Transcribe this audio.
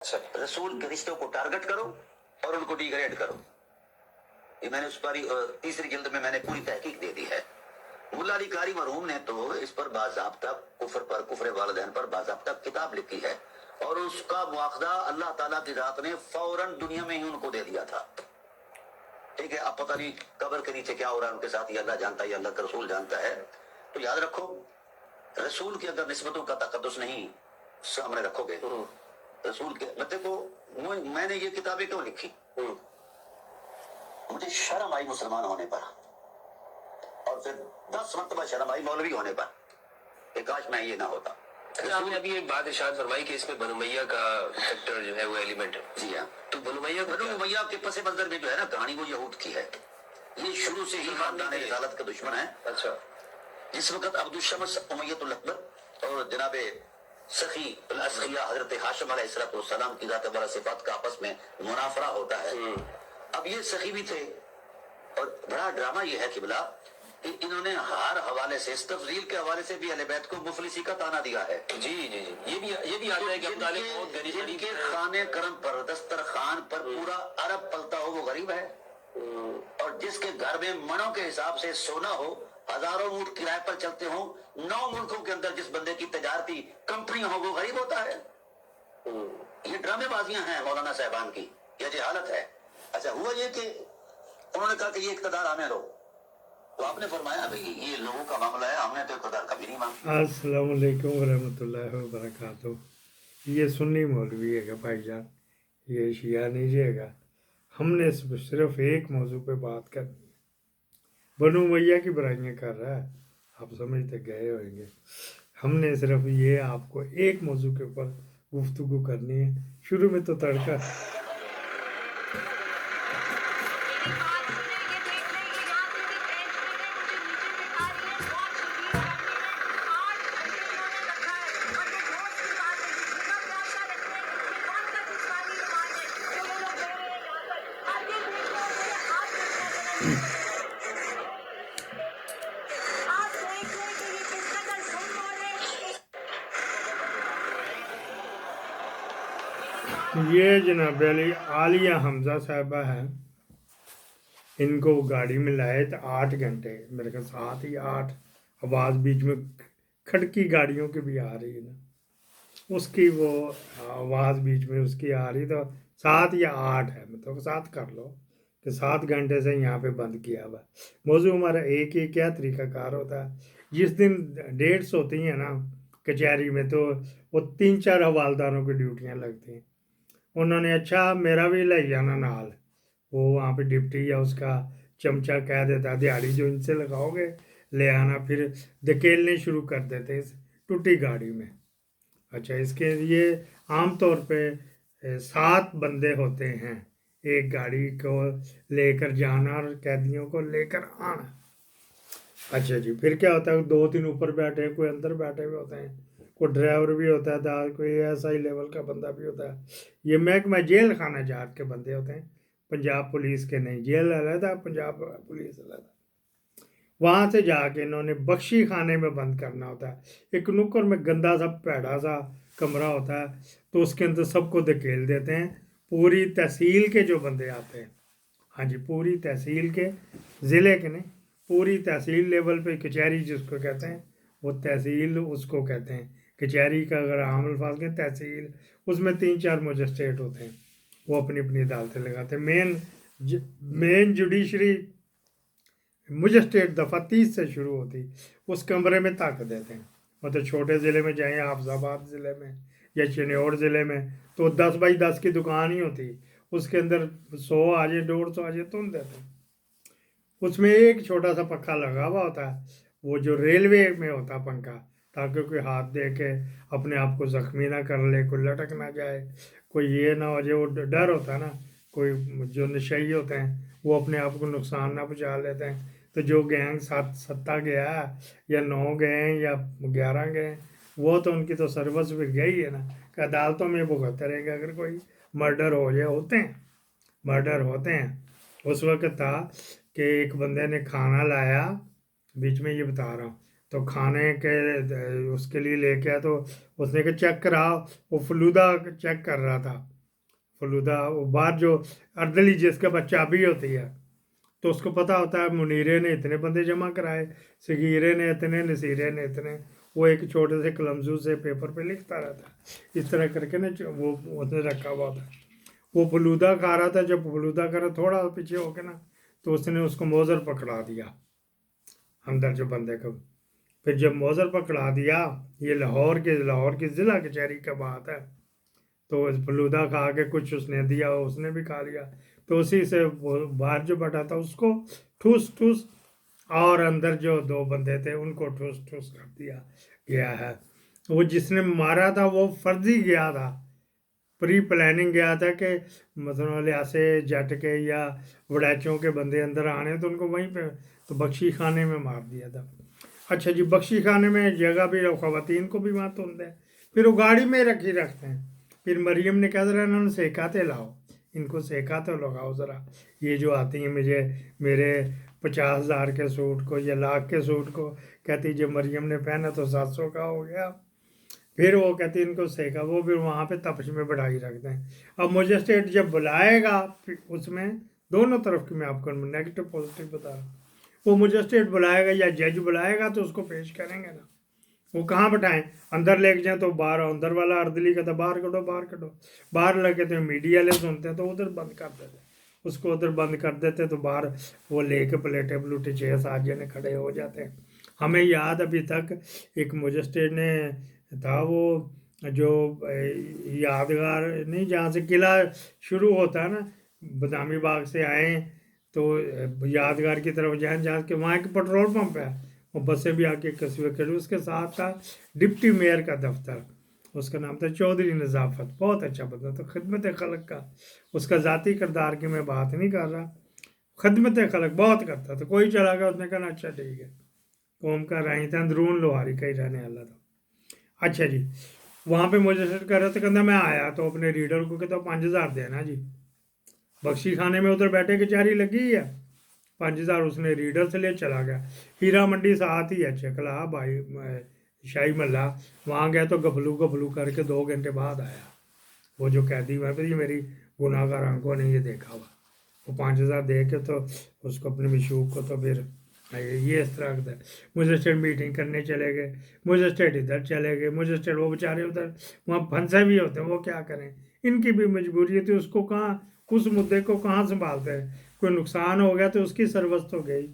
रसूल के रिश्तों को टारगेट करो और उनको डिग्रेड करो। ये मैंने उस पर तीसरी जिल्द में मैंने पूरी तहकीक दे दी है। मुल्ला अली कारी मरहूम ने तो इस पर बाज़ाब्ता कुफ्र वालिदैन पर बाज़ाब्ता किताब लिखी है और उसका मुआखदा अल्लाह ताला की ज़ात ने फौरन दुनिया में ही उनको दे दिया था। ठीक है, अब पता नहीं कब्र के नीचे क्या हो रहा है उनके साथ, ये अल्लाह जानता है, ये अल्लाह का रसूल जानता है। तो याद रखो, रसूल की अगर निस्बतों का तकद्दुस नहीं सामने रखोगे, रसूल के देखो, मैंने ये किताबें क्यों लिखी, मुझे शर्म आई मुसलमान होने पर, और फिर 10 मरतबा शर्म आई मौलवी होने पर कि काश मैं ये ना होता। आपने अभी एक बात इरशाद फरमाई कि इसमें बनु उमैया का फैक्टर जो है वो एलिमेंट है। जी हाँ, तो बनु उमैया के पस मंजर में जो है ना कहानी, वो यहूद की है। ये शुरू से ही खानदान रिसालत का दुश्मन है। अच्छा, जिस वक्त अब्दुल शमस उमैयतुल अकबर और जनाबे सखी असखिया हजरत हाशिम अलैहिस्सलाम की जात वाला सिफात का आपस में मुनाफरा होता है। अब ये सखी भी थे, और बड़ा ड्रामा ये है कि बोला कि इन्होंने हर हवाले से, तफजील के हवाले से भी अहले बैत को मुफलिसी का ताना दिया है। जी जी जी, ये भी आता है कि अबू तालिब बहुत गरीब जिनके खाने करम पर, दस्तरखान पर पूरा अरब पलता हो, वो गरीब है। और जिसके घर में मणों के हिसाब से सोना हो, हजारों ऊंट किराए पर चलते हो, 9 मुल्कों के अंदर जिस बंदे की तजारती कंपनियां हो, वो गरीब होता है। ये ड्रामेबाजियां हैं मौलाना साहबान की, ये जहालत है। अच्छा, हुआ ये कि उन्होंने कहा कि ये इक़्तिदार आने दो, तो आपने फरमाया भाई ये लोगों का मामला है, हमने तो इक़्तिदार कभी नहीं मांगा। अस्सलाम वालेकुम वरहमतुल्लाहि वबरकातुहू। ये सुन्नी मौलवी है भाईजान, ये शिया नहीं रहेगा। हमने सिर्फ एक मौजू पे बात करनी है। बनु उमैया की बुराइयां कर रहा है, आप समझते गए होंगे। हमने सिर्फ ये आपको एक मौजू के ऊपर गुफ्तगू करनी है। शुरू में तो तड़का ये जनाब आलिया हमजा साहबा है, इनको गाड़ी में लाए थे 8 घंटे, मेरे ख्याल 7 या 8। आवाज़ बीच में खड़की गाड़ियों की भी आ रही है ना, उसकी वो आवाज़ बीच में उसकी आ रही, तो 7 या 8 है, मतलब 7 कर लो कि 7 घंटे से यहाँ पे बंद किया हुआ। मौजू हमारा एक ही क्या तरीक़ाकार होता है, जिस दिन डेट्स होती हैं ना कचहरी में, तो वो 3-4 हवालदारों की ड्यूटियाँ लगती हैं। उन्होंने अच्छा मेरा भी ले जाना नाल, वो वहाँ पे डिप्टी या उसका चमचा कह देता दिहाड़ी जो इनसे लगाओगे ले आना, फिर धकेलने शुरू कर देते इस टूटी गाड़ी में। अच्छा, इसके लिए आम तौर पे 7 बंदे होते हैं एक गाड़ी को लेकर जाना और कैदियों को लेकर आना। अच्छा जी, फिर क्या होता है, 2-3 ऊपर बैठे हैं, कोई अंदर बैठे हुए होते हैं, कोई ड्राइवर भी होता है, कोई ऐसा ही लेवल का बंदा भी होता है। ये महकमा जेल खाना जाट के बंदे होते हैं, पंजाब पुलिस के नहीं। जेल अलग, पंजाब पुलिस अलग। वहाँ से जाके इन्होंने बख्शी खाने में बंद करना होता है। एक नुक्कड़ में गंदा सा पैड़ा सा कमरा होता है, तो उसके अंदर सबको धकेल देते हैं। पूरी तहसील के जो बंदे आते हैं, हाँ जी, पूरी तहसील के, ज़िले के नहीं, पूरी तहसील लेवल पे कचहरी जिसको कहते हैं, वो तहसील उसको कहते हैं। कचहरी का अगर आम अल्फाज के तहसील, उसमें 3-4 मजिस्ट्रेट होते हैं, वो अपनी अपनी अदालतें लगाते हैं। मेन जुडिशरी मजिस्ट्रेट दफ़ा 30 से शुरू होती, उस कमरे में ताक देते हैं। मतलब छोटे ज़िले में जाएँ, हाफजाबाद ज़िले में या चिन्नौर ज़िले में, तो 10 बाई 10 की दुकान ही होती, उसके अंदर 100 आ जाए, 150 आ जाए, तुम देते हैं। उसमें एक छोटा सा पंखा लगा हुआ होता है, वो जो रेलवे में होता पंखा, ताकि कोई हाथ दे के अपने आप को ज़ख्मी ना कर ले, कोई लटक ना जाए, कोई ये ना हो जाए। वो डर होता है ना, कोई जो नशई होते हैं वो अपने आप को नुकसान ना पहुँचा लेते हैं। तो जो गैंग 7 गया या 9 गए या 11 गए, वो तो उनकी तो सर्विस फिर गई है ना, कि अदालतों में भुगतते रहेंगे। अगर कोई मर्डर हो जाए, मर्डर होते हैं। उस वक्त था कि एक बंदे ने खाना लाया, बीच में ये बता रहा हूँ, تو کھانے کے اس کے لیے لے کے آیا تو اس نے کہا چیک کرا، وہ فلودہ چیک کر رہا تھا، فلودہ وہ باہر جو اردلی جس کے پاس چابی ہوتی ہے، تو اس کو پتہ ہوتا ہے منیرے نے اتنے بندے جمع کرائے، صغیرے نے اتنے، نصیرے نے اتنے، وہ ایک چھوٹے سے قلمزو سے پیپر پہ لکھتا رہتا ہے اس طرح کر کے نا، وہ اس نے رکھا ہوا تھا۔ وہ فلودہ کھا رہا تھا، جب فلودہ کھا رہا تھوڑا پیچھے ہو کے نا، تو اس نے اس کو موزر پکڑا دیا اندر جو بندے کو۔ پھر جب موزر پکڑا دیا، یہ لاہور کی ضلع کچہری کا بات ہے، تو فلودہ کھا کے کچھ اس نے دیا، اس نے بھی کھا لیا، تو اسی سے وہ باہر جو بیٹھا تھا اس کو ٹھوس ٹھوس، اور اندر جو دو بندے تھے ان کو ٹھوس ٹھوس کر دیا گیا ہے۔ وہ جس نے مارا تھا وہ فرضی گیا تھا، پری پلاننگ گیا تھا کہ مثلا لیاسے جٹ کے یا وڑیچوں کے بندے اندر آنے تو ان کو وہیں پہ تو بخشی خانے میں مار دیا تھا۔ اچھا جی، بخشی خانے میں جگہ بھی خواتین کو بھی وہاں تند ہے، پھر وہ گاڑی میں رکھتے ہیں۔ پھر مریم نے کہا ذرا انہوں نے سیکھاتے لاؤ، ان کو سیکھاتے لگاؤ ذرا، یہ جو آتی ہیں مجھے میرے 50,000 کے سوٹ کو یا لاکھ کے سوٹ کو کہتی جب مریم نے پہنا تو 700 کا ہو گیا۔ پھر وہ کہتی ان کو سیکھا، وہ پھر وہاں پہ تپش میں بڑھائی رکھتے ہیں۔ اب مجسٹریٹ جب بلائے گا، اس میں دونوں طرف کی میں آپ کو نیگیٹو پازیٹیو بتا رہا ہوں، وہ مجسٹریٹ بلائے گا یا جج بلائے گا تو اس کو پیش کریں گے نا، وہ کہاں بٹھائیں، اندر لے کے جائیں تو باہر، اندر والا اردلی کا تھا باہر کڈو باہر کڈو، باہر لگے تو میڈیا والے سنتے ہیں تو ادھر بند کر دیتے، اس کو ادھر بند کر دیتے تو باہر وہ لے کے پلیٹیں پلوٹے 6-7 جنے کھڑے ہو جاتے ہیں۔ ہمیں یاد ابھی تک ایک مجسٹریٹ نے تھا، وہ جو یادگار نہیں جہاں سے قلعہ شروع ہوتا ہے نا، بادامی باغ سے آئیں تو یادگار کی طرف جائیں، جہاں کہ وہاں ایک پیٹرول پمپ ہے، وہ بسیں بھی آ کے قصبے کھڑی، اس کے ساتھ تھا ڈپٹی میئر کا دفتر، اس کا نام تھا چودھری نظافت، بہت اچھا بندہ تو خدمت خلق کا، اس کا ذاتی کردار کی میں بات نہیں کر رہا، خدمت خلق بہت کرتا تھا، کوئی چلا گیا اس نے کہا اچھا ٹھیک ہے، قوم کا راہی تھا، اندرون لوہاری کا ہی رہنے والا تھا۔ اچھا جی، وہاں پہ مجھے سیٹ کر رہا تھا، کہتا میں آیا تو اپنے ریڈر کو کہتا 5,000 دینا جی، بخشی خانے میں ادھر بیٹھے کچہری لگی ہے، 5,000 اس نے ریڈر سے لے چلا گیا۔ ہیرا منڈی ساتھ ہی ہے چکلا بھائی شاہی محلہ، وہاں گیا تو گفلو کر کے 2 گھنٹے بعد آیا، وہ جو قیدی ہوا پھر یہ میری گناہ گار آنکھوں نے یہ دیکھا ہوا، وہ 5,000 دے کے تو اس کو اپنے مشوق کو تو پھر یہ اس طرح کا مجسٹریٹ میٹنگ کرنے چلے گئے، مجسٹریٹ ادھر چلے گئے، مجسٹریٹ وہ بیچارے ادھر وہاں پھنسے بھی ہوتے ہیں، وہ کیا کریں، ان کی بھی مجبوری تھی، اس کو کہاں، اس مدعے کو کہاں سنبھالتے ہیں، کوئی نقصان ہو گیا تو اس کی سربست ہو گئی۔